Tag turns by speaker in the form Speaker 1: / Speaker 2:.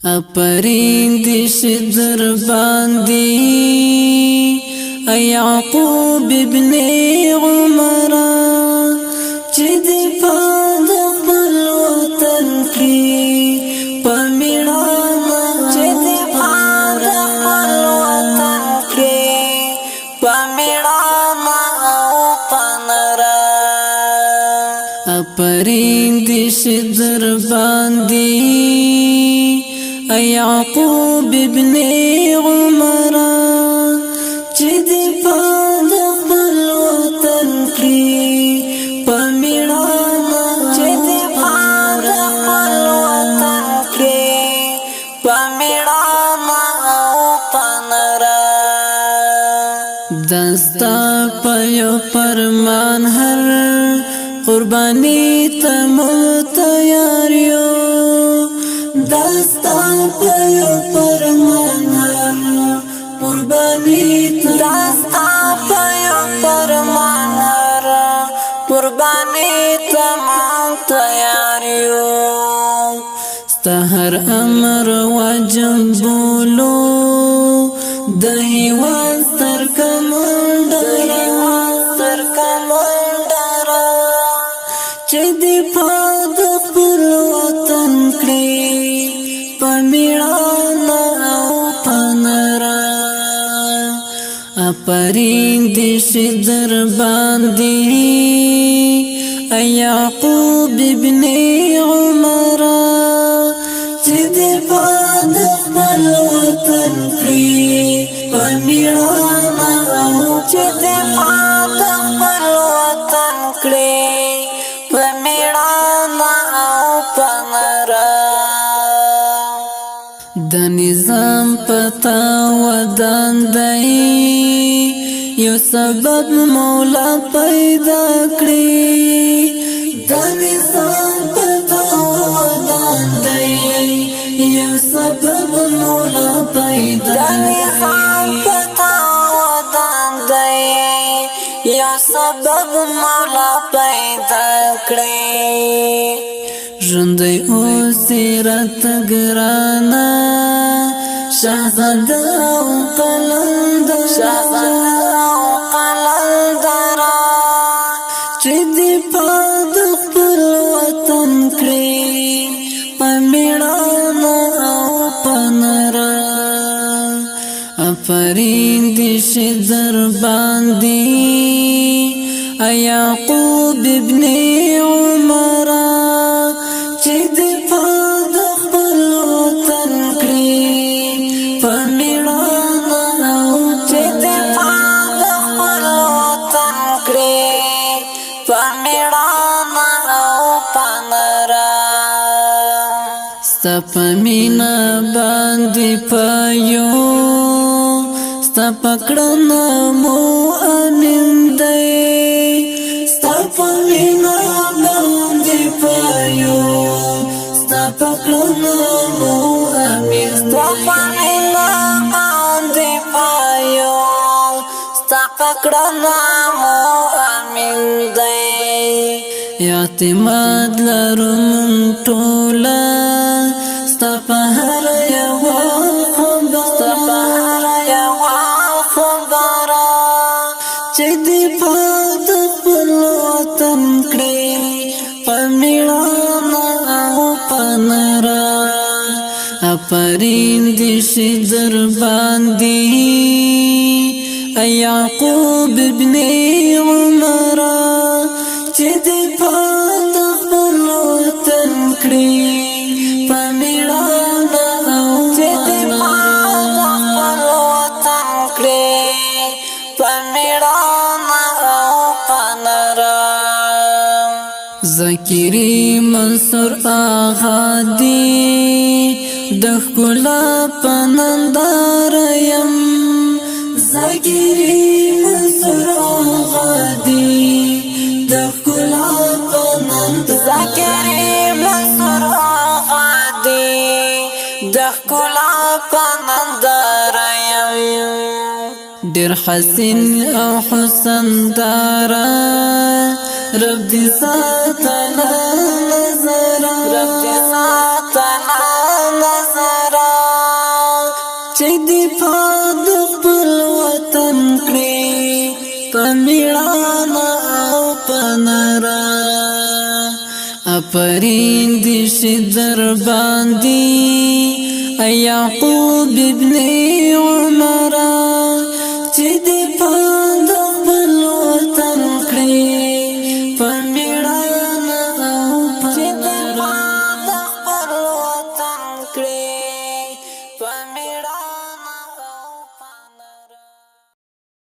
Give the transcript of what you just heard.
Speaker 1: اپریندش در باندی یعقوب ابن عمرہ چه دی پاد خپل وطن کی پمیڑانا چه دی پاد خپل وطن کی پمیڑانا او پنرا اپریندش در باندی یعقوب ابن عمرہ چه دی پاد خپل وطن کی پمیڑانا چه دی پاد خپل وطن کی پمیڑانا او پنرا دستا پیو پرمان ہر قربانی تمو تیاریو دستا پیو پرمان ہر قربانی دستا پیو پرمان ہر قربانی تمام تیاریو ستا ہر امر واجب بولو دہیوان ستر کمندر چه دی پاد خپل وطن کړي پمیړانا او پنرا اپریندش در باندې یعقوب ابن عمرہ چه دی پاد خپل وطن کړي پمیړانا او چه دی پاد خپل وطن کړي پمیڑانا او پنرا د نظام پتا ودان دی یو سبب مولا پیدا کړی د نظام پتا ودان دی یو سبب مولا پیدا سبب مولا پیدا کړی ژوندی اوسیرت ګرانا شهزاده او قلندر چې دی پاد خپل وطن کړی پمیړانا او پنرا اپریندش در باندې یعقوب ابن عمرہ چه دی پاد خپل وطن کړي پمیړانا او چه دی پاد خپل وطن کړي پمیړانا او پنرا ستا پمینا باندې پایو ستا پکړنا مو امین دی ستا پمینا باندې پایو ستا پکړنا مو امین ستا پمینا باندې پایو ستا پکړنا مو امین دی اعتماد لرم ټوله ستا په هر یوه چه دی پاد خپل وطن کړي پمیړانا او پنرا اپریندش در باندې یعقوب ابن عمرہ چه دی پاد خپل وطن کړي پمیړانا او چه دی پاد خپل وطن کړي پمیړانا او پنرا ذکری منصور آغا دی د ښکلا پنندار یم ذکری منصور آغا دی د ښکلا پنندار ذکری منصور آغا دی د ښکلا پنندار یم ډیر حسین او حسن دارا رب دې ساتنا نظر رب دې ساتنا نظر چې دفاع د خپل وطن کړي په میړانه او په نره افرین دې شي در باندې ای یعقوب ابن